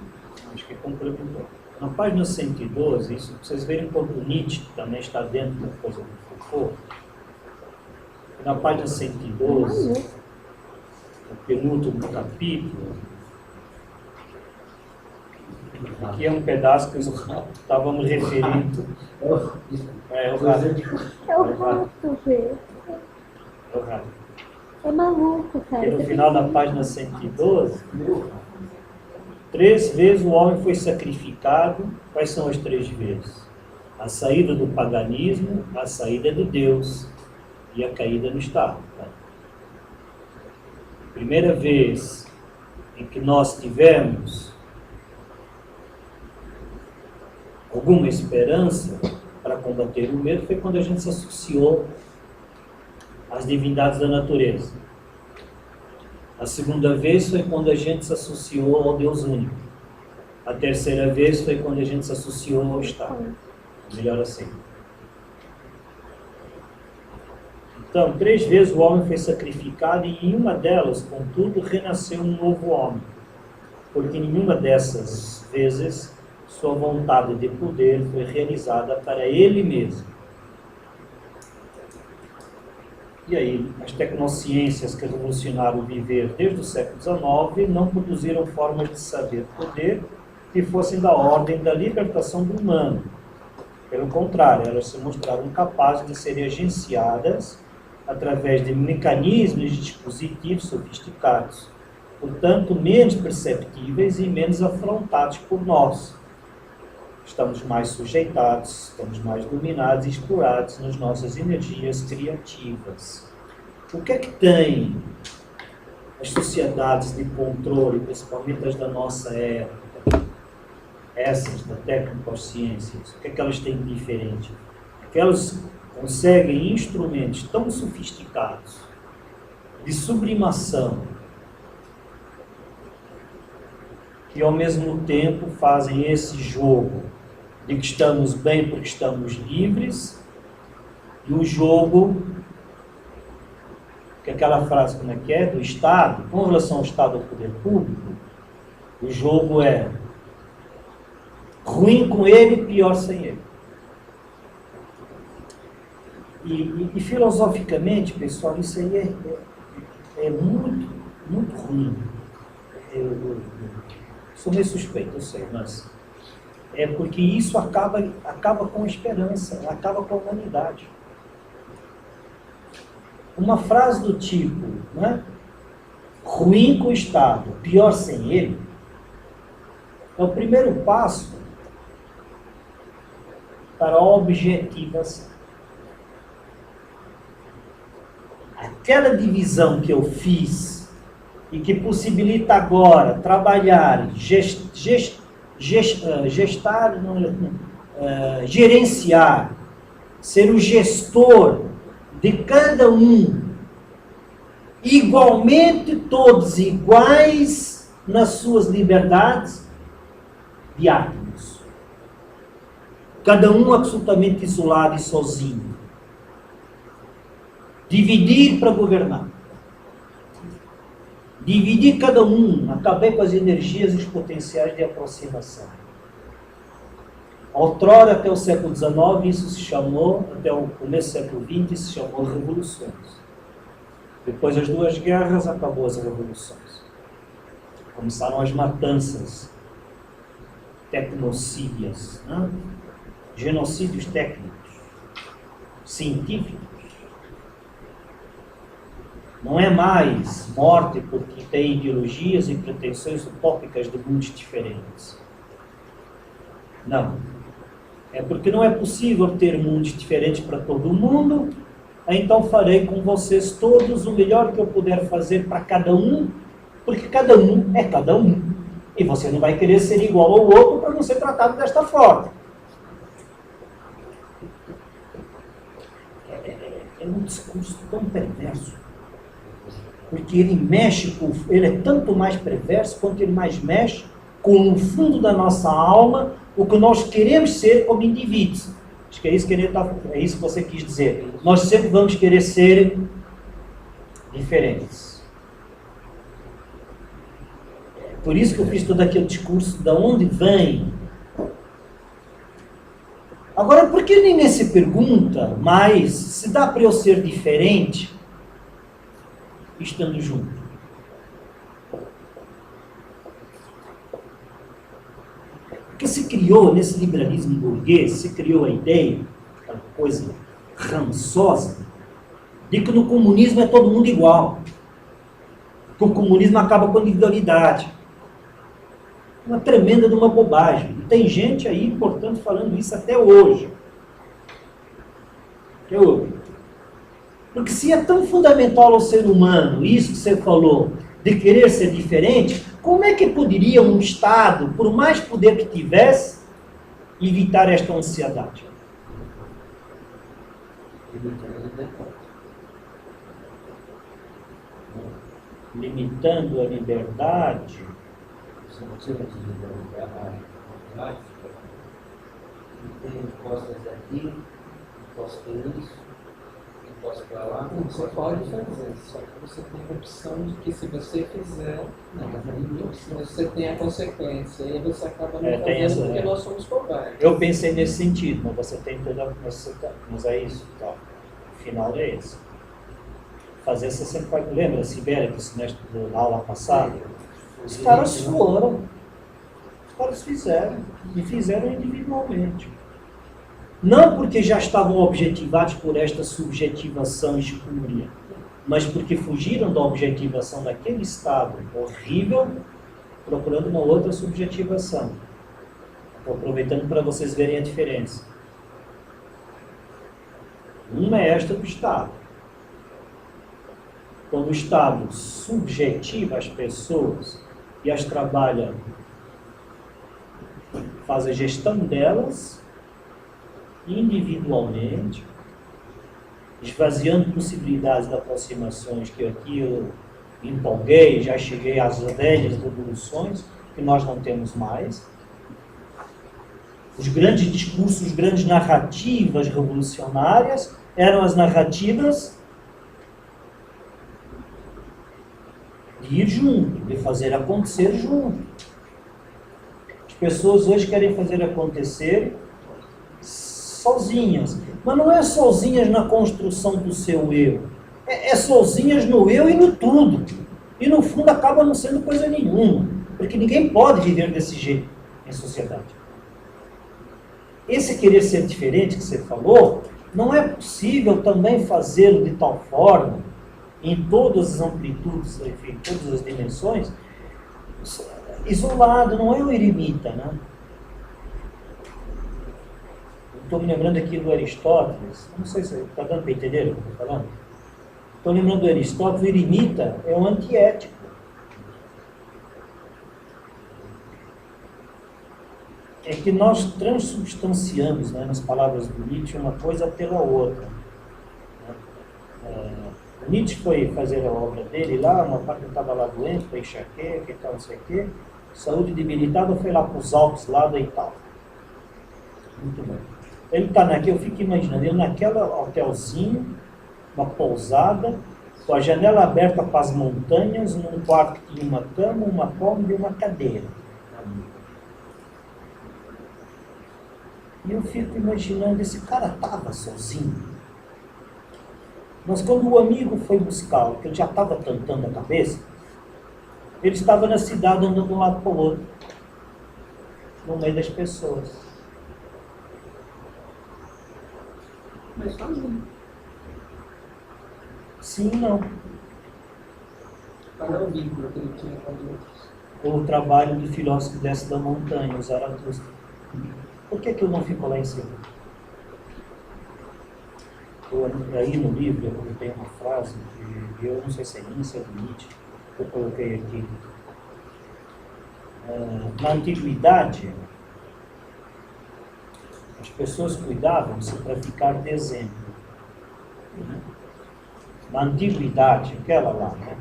acho que complementou. Na página 112, isso, vocês verem como o Nietzsche também está dentro da coisa do Foucault. Na página 112, o penúltimo capítulo, aqui é um pedaço que estávamos referindo. É o rato, velho. É o rato. É maluco, cara. E no final da página 112, 3 vezes o homem foi sacrificado. Quais são as 3 vezes? A saída do paganismo, a saída do Deus e a caída no Estado. Primeira vez em que nós tivemos alguma esperança para combater o medo foi quando a gente se associou às divindades da natureza. A segunda vez foi quando a gente se associou ao Deus único. A terceira vez foi quando a gente se associou ao Estado. Melhor assim. Então, 3 vezes o homem foi sacrificado e em uma delas, contudo, renasceu um novo homem. Porque em nenhuma dessas vezes sua vontade de poder foi realizada para ele mesmo. E aí, as tecnociências que revolucionaram o viver desde o século XIX não produziram formas de saber poder que fossem da ordem da libertação do humano. Pelo contrário, elas se mostraram capazes de serem agenciadas através de mecanismos e dispositivos sofisticados, portanto, menos perceptíveis e menos afrontados por nós. Estamos mais sujeitados, estamos mais dominados e explorados nas nossas energias criativas. O que é que tem as sociedades de controle, principalmente as da nossa época, essas da tecnoconsciências, o que é que elas têm de diferente? É que elas conseguem instrumentos tão sofisticados de sublimação que ao mesmo tempo fazem esse jogo de que estamos bem porque estamos livres, e o jogo, que é aquela frase como é que é, do Estado, com relação ao Estado ao poder público, o jogo é ruim com ele, pior sem ele. E filosoficamente, pessoal, isso aí é muito, muito ruim. Eu sou meio suspeito, eu sei, mas é porque isso acaba com a esperança, acaba com a humanidade. Uma frase do tipo, né? Ruim com o Estado, pior sem ele, é o primeiro passo para a objetivação. Aquela divisão que eu fiz e que possibilita agora trabalhar, gerenciar, ser o gestor de cada um, igualmente todos iguais nas suas liberdades de átomos. Cada um absolutamente isolado e sozinho. Dividir para governar. Dividir cada um, acabar com as energias e os potenciais de aproximação. Outrora, até o século XIX, isso se chamou, até o começo do século XX, isso se chamou revoluções. Depois das 2 guerras, acabou as revoluções. Começaram as matanças tecnocídias, né? Genocídios técnicos, científicos. Não é mais morte porque tem ideologias e pretensões utópicas de mundos diferentes. Não. É porque não é possível ter mundos diferentes para todo mundo, então farei com vocês todos o melhor que eu puder fazer para cada um, porque cada um é cada um. E você não vai querer ser igual ao outro para não ser tratado desta forma. É um discurso tão perverso. Porque ele mexe ele é tanto mais perverso quanto ele mais mexe com o fundo da nossa alma, o que nós queremos ser como indivíduos. Acho que é isso que você quis dizer. Nós sempre vamos querer ser diferentes. Por isso que eu fiz todo aquele discurso de onde vem. Agora, por que ninguém se pergunta mais se dá para eu ser diferente estando junto? Porque se criou, nesse liberalismo burguês, se criou a ideia, aquela coisa rançosa, de que no comunismo é todo mundo igual. Que o comunismo acaba com a individualidade. Uma tremenda de uma bobagem. E tem gente aí, portanto, falando isso até hoje. Até hoje. Porque se é tão fundamental ao ser humano, isso que você falou, de querer ser diferente, como é que poderia um Estado, por mais poder que tivesse, evitar esta ansiedade? limitando a liberdade, Você não tira a prática, e tem costas aqui, costas isso, costas para lá. Não, você pode fazer, só que você tem a opção de que se você fizer, Não, mas aí não precisa. você tem a consequência, e aí você acaba não tem fazendo essa, porque né? nós somos covardes. eu pensei nesse sentido, mas você tem toda. Mas é isso, tá? O final é esse. Fazer essa sempre vai. Lembra a Sibéria que semestre na aula passada? Os caras foram. Os caras fizeram. E fizeram individualmente. Não porque já estavam objetivados por esta subjetivação espúria, mas porque fugiram da objetivação daquele estado horrível, procurando uma outra subjetivação. Estou aproveitando para vocês verem a diferença. Uma é esta do Estado. Quando o Estado subjetiva as pessoas e as trabalha, faz a gestão delas individualmente, esvaziando possibilidades de aproximações que aqui eu empolguei, já cheguei às velhas revoluções, que nós não temos mais. Os grandes discursos, as grandes narrativas revolucionárias eram as narrativas de ir junto, de fazer acontecer junto. As pessoas hoje querem fazer acontecer sozinhas, mas não é sozinhas na construção do seu eu, é sozinhas no eu e no tudo, e no fundo acaba não sendo coisa nenhuma, porque ninguém pode viver desse jeito em sociedade. Esse querer ser diferente que você falou, não é possível também fazê-lo de tal forma, em todas as amplitudes, enfim, todas as dimensões, isolado, não é o eremita, né? Estou me lembrando aqui do Aristóteles, não sei se está dando para entender o que eu estou falando. Estou lembrando do Aristóteles, o eremita é um antiético. É que nós transubstanciamos, né, nas palavras do Nietzsche, uma coisa pela outra. O Nietzsche foi fazer a obra dele lá, uma parte ele estava lá doente, foi enxaqueca e tal, não sei o quê. Saúde debilitada, foi lá para os Alpes, lá da Itália. Muito bem. Ele está naquele, eu fico imaginando, ele naquela hotelzinho, uma pousada, com a janela aberta para as montanhas, num quarto que tinha uma cama, uma cômoda e uma cadeira. E eu fico imaginando, esse cara estava sozinho. Mas quando o amigo foi buscá-lo, que ele já estava tentando a cabeça, ele estava na cidade andando de um lado para o outro, no meio das pessoas. Mas sozinho. Sim e não. Qual é o vínculo que ele tinha com os outros? O trabalho do filósofo que desce da montanha, o Zaratustra. Por que eu não fico lá em cima? Aí no livro eu coloquei uma frase, que eu não sei se é minha, se é do Nietzsche, que eu coloquei aqui. Na antiguidade, as pessoas cuidavam-se para ficar de exemplo. Na antiguidade, aquela lá, né?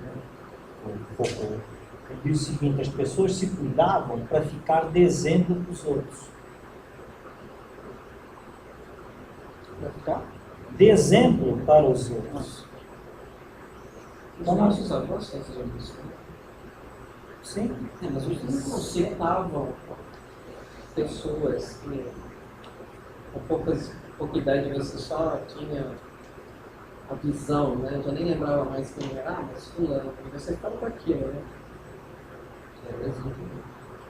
Diz o seguinte, as pessoas se cuidavam para ficar de exemplo para os outros. Para ficar? De exemplo para os outros. Os nossos avós faziam isso. Sim. Mas eles não citavam pessoas que com pouca idade você só tinha a visão, né? Eu já nem lembrava mais quem era, mas fulano, você estava com aquilo, né?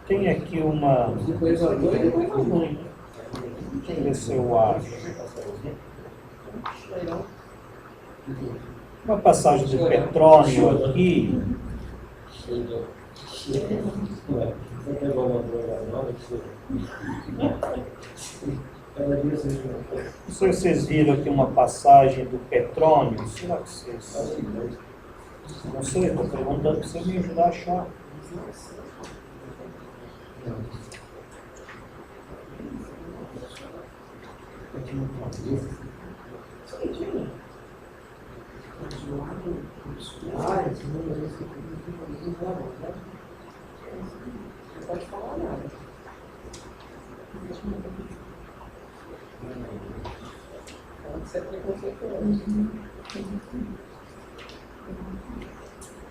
Tem aqui uma... Depois a avó e depois a mãe. Deixa eu ver se eu acho. Uma passagem do Petrônio aqui. Não sei se vocês viram aqui uma passagem do Petrônio. Será que vocês... Não sei, estou perguntando para você me ajudar a achar. Ah, esse número, esse número, né? Não pode falar nada. Pode ser preconceituoso.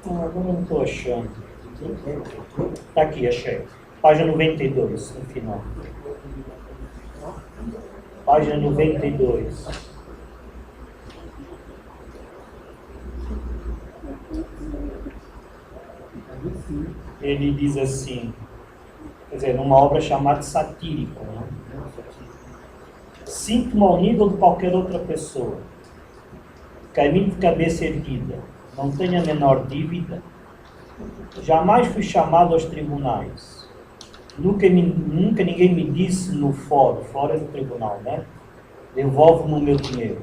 Agora eu não estou achando. Está aqui, achei. Página 92, no final. Página 92. Ele diz assim, quer dizer, numa obra chamada Satírico, né? Sinto-me ao nível de qualquer outra pessoa. Caminho de cabeça erguida. Não tenho a menor dívida. Jamais fui chamado aos tribunais. Nunca ninguém me disse no fórum do tribunal, né? Devolvo-me o meu dinheiro.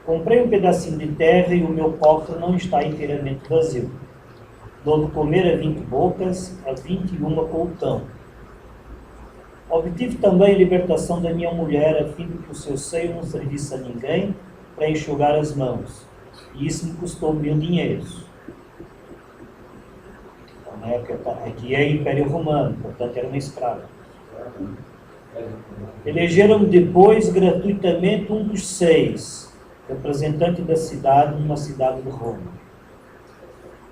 Comprei um pedacinho de terra e o meu cofre não está inteiramente vazio. Dou de comer a 20 bocas, a 21 coltão. Obtive também a libertação da minha mulher, a fim de que o seu seio não servisse a ninguém para enxugar as mãos. E isso me custou 1000 dinheiros. Aqui é Império Romano, portanto era uma escrava. Elegeram depois gratuitamente um dos 6, representante da cidade numa cidade de Roma.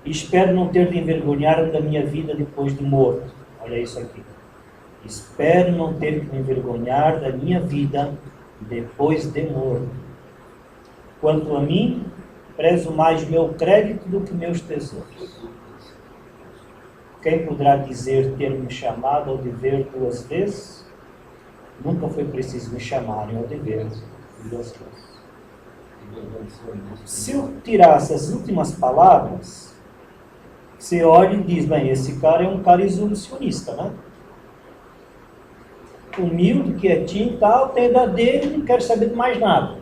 E espero não ter de envergonhar da minha vida depois de morto. Olha isso aqui. Espero não ter de me envergonhar da minha vida depois de morto. Quanto a mim, prezo mais meu crédito do que meus tesouros. Quem poderá dizer ter-me chamado ao dever 2 vezes? Nunca foi preciso me chamarem ao dever 2 vezes. Se eu tirasse as últimas palavras, você olha e diz, bem, esse cara é um cara isolacionista, né? Humilde, quietinho e tal, tem a idade dele, não quer saber de mais nada.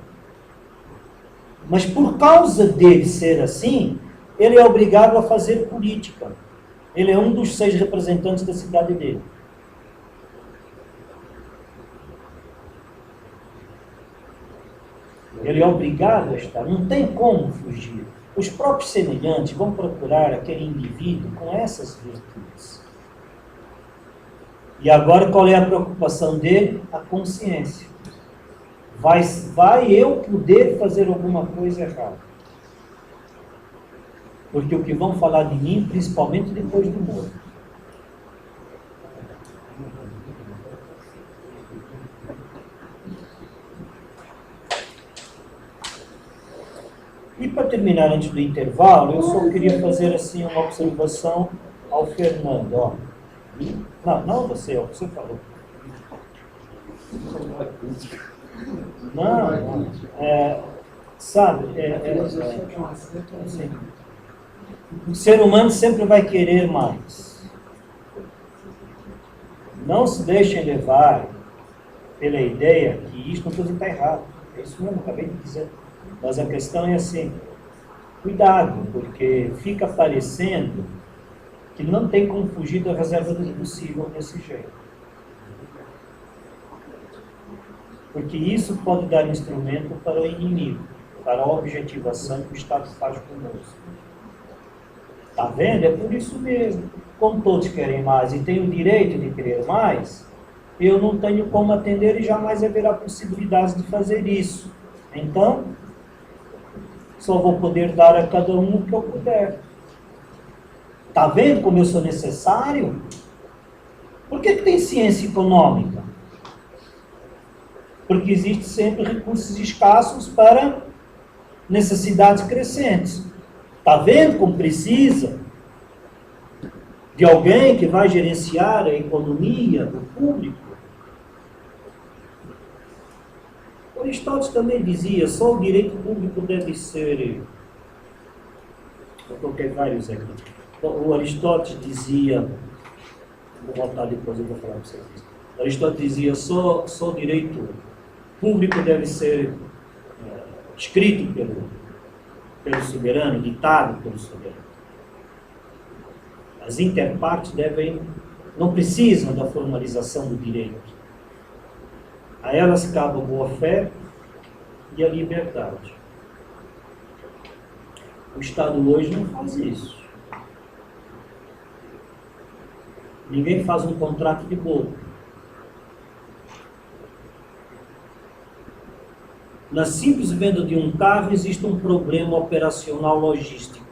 Mas por causa dele ser assim, ele é obrigado a fazer política. Ele é um dos 6 representantes da cidade dele. Ele é obrigado a estar, não tem como fugir. Os próprios semelhantes vão procurar aquele indivíduo com essas virtudes. E agora qual é a preocupação dele? A consciência. Vai eu poder fazer alguma coisa errada? Porque o que vão falar de mim, principalmente depois do morto. E para terminar, antes do intervalo, eu só queria fazer assim uma observação ao Fernando. Ó. Não você, ó, você falou. Não. Sabe, assim, o ser humano sempre vai querer mais. Não se deixem levar pela ideia que isto não está errado. É isso mesmo, acabei de dizer. Mas a questão é assim, cuidado, porque fica parecendo que não tem como fugir da reserva do possível desse jeito. Porque isso pode dar instrumento para o inimigo, para a objetivação que o Estado faz conosco. Está vendo? É por isso mesmo. Como todos querem mais e têm o direito de querer mais, eu não tenho como atender e jamais haverá possibilidade de fazer isso. Então, só vou poder dar a cada um o que eu puder. Está vendo como eu sou necessário? Por que tem ciência econômica? Porque existem sempre recursos escassos para necessidades crescentes. Está vendo como precisa de alguém que vai gerenciar a economia do público? Aristóteles também dizia, só o direito público deve ser... Eu coloquei vários aqui. O Aristóteles dizia... Vou voltar depois, eu vou falar para vocês. O Aristóteles dizia, só o direito público deve ser escrito pelo soberano, ditado pelo soberano. As interpartes não precisam da formalização do direito. A elas cabe a boa-fé e a liberdade. O Estado hoje não faz isso. Ninguém faz um contrato de bolo. Na simples venda de um carro existe um problema operacional logístico.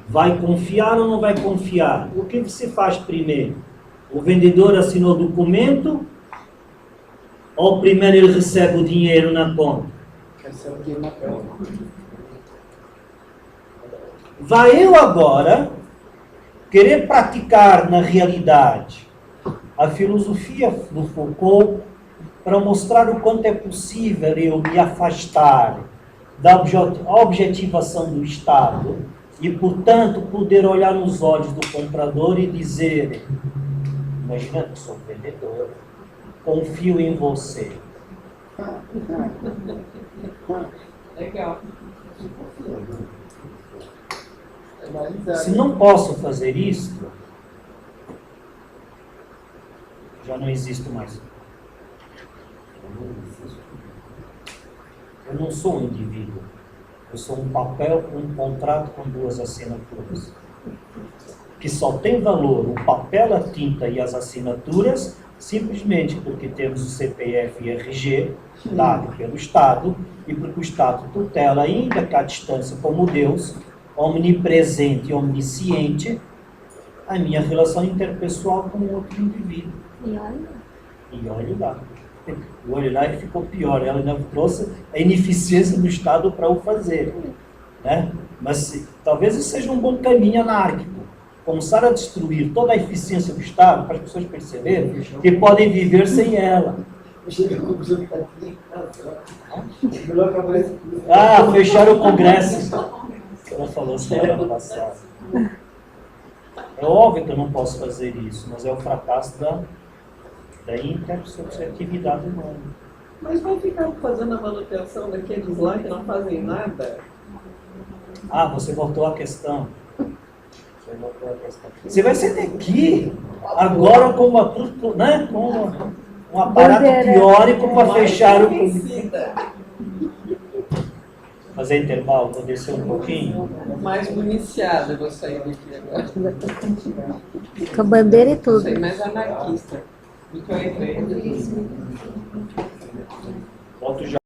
Vai confiar ou não vai confiar? O que você faz primeiro? O vendedor assinou o documento ou primeiro ele recebe o dinheiro na conta? Recebe o dinheiro na conta. Vai eu agora querer praticar na realidade a filosofia do Foucault para mostrar o quanto é possível eu me afastar da objetivação do Estado e, portanto, poder olhar nos olhos do comprador e dizer: imagina que sou vendedor, confio em você. Legal. Se não posso fazer isso, já não existo mais. Eu não sou um indivíduo. Eu sou um papel com um contrato com 2 assinaturas. Que só tem valor o papel, a tinta e as assinaturas, simplesmente porque temos o CPF e RG dado pelo Estado e porque o Estado tutela, ainda que à distância como Deus, omnipresente e omnisciente, a minha relação interpessoal com outro indivíduo. E olha lá. O olho lá ficou pior, ela ainda trouxe a ineficiência do Estado para o fazer. Né? Mas talvez isso seja um bom caminho anárquico. Começar a destruir toda a eficiência do Estado para as pessoas perceberem que podem viver sem ela. Ah, fecharam o Congresso. Ela falou semana passada. É óbvio que eu não posso fazer isso, mas é o fracasso da intersubjetividade humana. Mas vai ficar fazendo a manutenção daqueles lá que não fazem nada? Ah, você voltou à questão. Você vai ser daqui agora com um aparato teórico para fechar o Congresso. Fazer intervalo, vou descer um pouquinho. Mais municiada, eu vou sair daqui agora. Com bandeira e tudo. Sei, mais anarquista. Do que eu entrei. Volto já.